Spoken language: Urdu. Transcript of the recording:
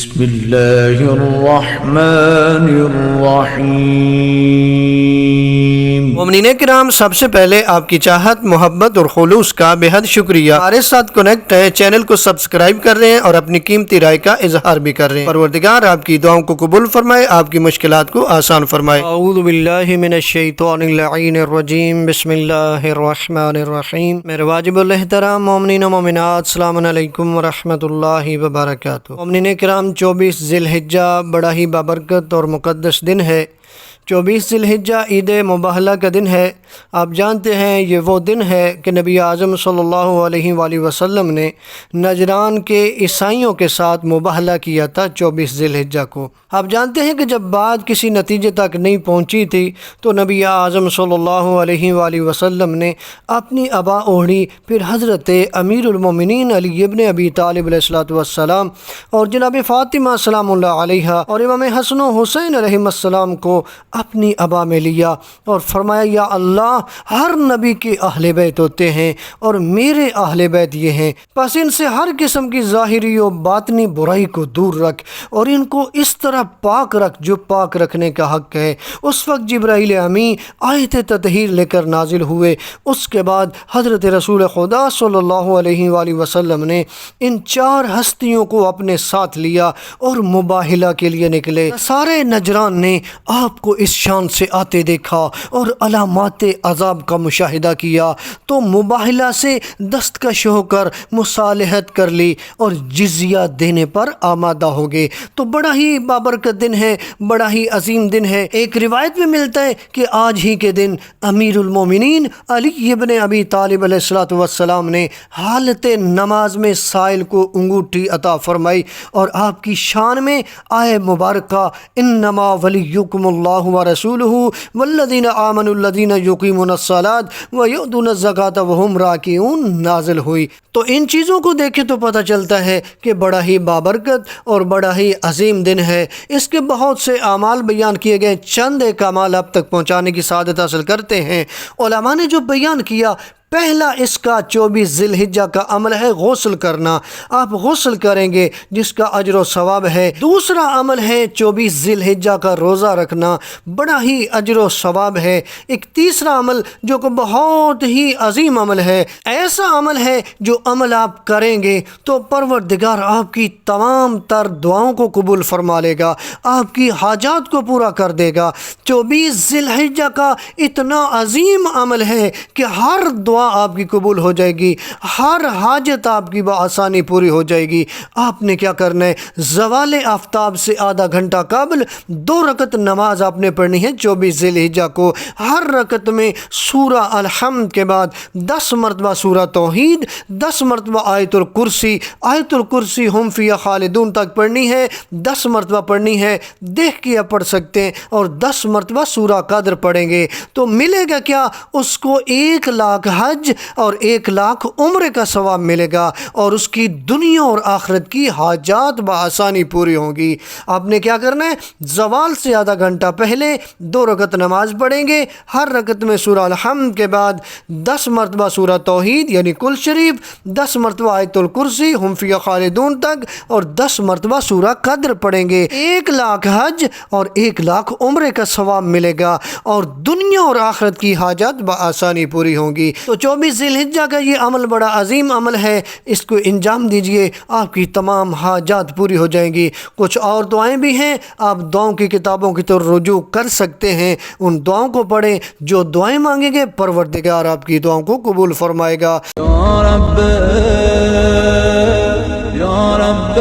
بسم اللہ الرحمن الرحیم۔ مومنین کرام، سب سے پہلے آپ کی چاہت، محبت اور خلوص کا بے حد شکریہ۔ ہمارے ساتھ کنیکٹ ہیں، چینل کو سبسکرائب کر رہے ہیں اور اپنی قیمتی رائے کا اظہار بھی کر رہے ہیں۔ پروردگار آپ کی دعاؤں کو قبول فرمائے، آپ کی مشکلات کو آسان فرمائے۔ اعوذ باللہ من الشیطان اللعین الرجیم، بسم اللہ الرحمن الرحیم۔ میرے واجب الاحترام مومنین و مومنات، السلام علیکم ورحمۃ اللہ وبرکاتہ۔ مومنین کرام، 24 ذی الحجہ بڑا ہی بابرکت اور مقدس دن ہے۔ 24 ذی الحجہ عید مباہلہ کا دن ہے۔ آپ جانتے ہیں یہ وہ دن ہے کہ نبی اعظم صلی اللہ علیہ وآلہ وسلم نے نجران کے عیسائیوں کے ساتھ مباہلہ کیا تھا 24 ذی الحجہ کو۔ آپ جانتے ہیں کہ جب بات کسی نتیجے تک نہیں پہنچی تھی تو نبی اعظم صلی اللہ علیہ وآلہ وسلم نے اپنی ابا اوڑھی، پھر حضرت امیر المومنین علی ابن ابی طالب علیہ السلام اور جناب فاطمہ سلام اللہ علیہا اور امام حسن و حسین علیہ السلام کو اپنی ابا میں لیا اور فرمایا، یا اللہ، ہر نبی کے اہل بیت ہوتے ہیں اور میرے اہل بیت یہ ہیں، پس ان سے ہر قسم کی ظاہری و باطنی برائی کو دور رکھ اور ان کو اس طرح پاک رکھ جو پاک رکھنے کا حق ہے۔ اس وقت جبرائیل امی آیت تطہیر لے کر نازل ہوئے۔ اس کے بعد حضرت رسول خدا صلی اللہ علیہ وآلہ وسلم نے ان 4 ہستیوں کو اپنے ساتھ لیا اور مباہلہ کے لیے نکلے۔ سارے نجران نے آپ کو اس شان سے آتے دیکھا اور علامات عذاب کا مشاہدہ کیا تو مباہلہ سے دستکش ہو کر مصالحت کر لی اور جزیہ دینے پر آمادہ ہو گئے۔ تو بڑا ہی بابرکت دن ہے، بڑا ہی عظیم دن ہے۔ ایک روایت میں ملتا ہے کہ آج ہی کے دن امیر المومنین علی ابن ابی طالب علیہ السلام نے حالت نماز میں سائل کو انگوٹھی عطا فرمائی اور آپ کی شان میں آئے مبارکہ انما ولیکم اللہ ورسولہ والذین آمنوا الذین یقیمون الصلاۃ ویؤتون الزکاۃ وہم راکعون نازل ہوئی۔ تو ان چیزوں کو دیکھے تو پتہ چلتا ہے کہ بڑا ہی بابرکت اور بڑا ہی عظیم دن ہے۔ اس کے بہت سے اعمال بیان کیے گئے، چند ایک اعمال اب تک پہنچانے کی سعادت حاصل کرتے ہیں۔ علماء نے جو بیان کیا، پہلا اس کا 24 ذی الحجہ کا عمل ہے غسل کرنا۔ آپ غسل کریں گے جس کا اجر و ثواب ہے۔ دوسرا عمل ہے 24 ذی الحجہ کا روزہ رکھنا، بڑا ہی اجر و ثواب ہے۔ ایک تیسرا عمل جو کہ بہت ہی عظیم عمل ہے، ایسا عمل ہے جو عمل آپ کریں گے تو پروردگار آپ کی تمام تر دعاؤں کو قبول فرما لے گا، آپ کی حاجات کو پورا کر دے گا۔ 24 ذی الحجہ کا اتنا عظیم عمل ہے کہ ہر دعا آپ کی قبول ہو جائے گی، ہر حاجت آپ کی بآسانی پوری ہو جائے گی۔ آپ نے کیا کرنا ہے؟ زوال آفتاب سے آدھا گھنٹہ قبل 2 رکعت نماز آپ نے پڑھنی ہے 24 ذی الحجہ کو۔ ہر رکعت میں سورہ الحمد کے بعد 10 مرتبہ سورہ توحید، 10 مرتبہ آیت الکرسی ہم فیہا خالدون تک پڑھنی ہے، 10 مرتبہ پڑھنی ہے، دیکھ کے آپ پڑھ سکتے ہیں، اور 10 مرتبہ سورہ قدر پڑھیں گے تو ملے گا کیا؟ اس کو 1 لاکھ حج اور 1 لاکھ عمرے کا ثواب ملے گا اور اس کی دنیا اور آخرت کی حاجات بآسانی پوری ہوں گی۔ آپ نے کیا کرنا ہے؟ زوال سے آدھا گھنٹہ پہلے 2 رکعت نماز پڑھیں گے، ہر رکعت میں سورہ الحمد کے بعد 10 مرتبہ سورہ توحید یعنی کل شریف، 10 مرتبہ آیت الکرسی ہم فیہا خالدون تک اور 10 مرتبہ سورہ قدر پڑھیں گے۔ 1 لاکھ حج اور 1 لاکھ عمرے کا ثواب ملے گا اور دنیا اور آخرت کی حاجات بآسانی پوری ہوں گی۔ تو 24 ذی الحجہ کا یہ عمل بڑا عظیم عمل ہے، اس کو انجام دیجئے، آپ کی تمام حاجات پوری ہو جائیں گی۔ کچھ اور دعائیں بھی ہیں، آپ دعاؤں کی کتابوں کی طرف رجوع کر سکتے ہیں، ان دعاؤں کو پڑھیں، جو دعائیں مانگیں گے پروردگار آپ کی دعاؤں کو قبول فرمائے گا۔ یا رب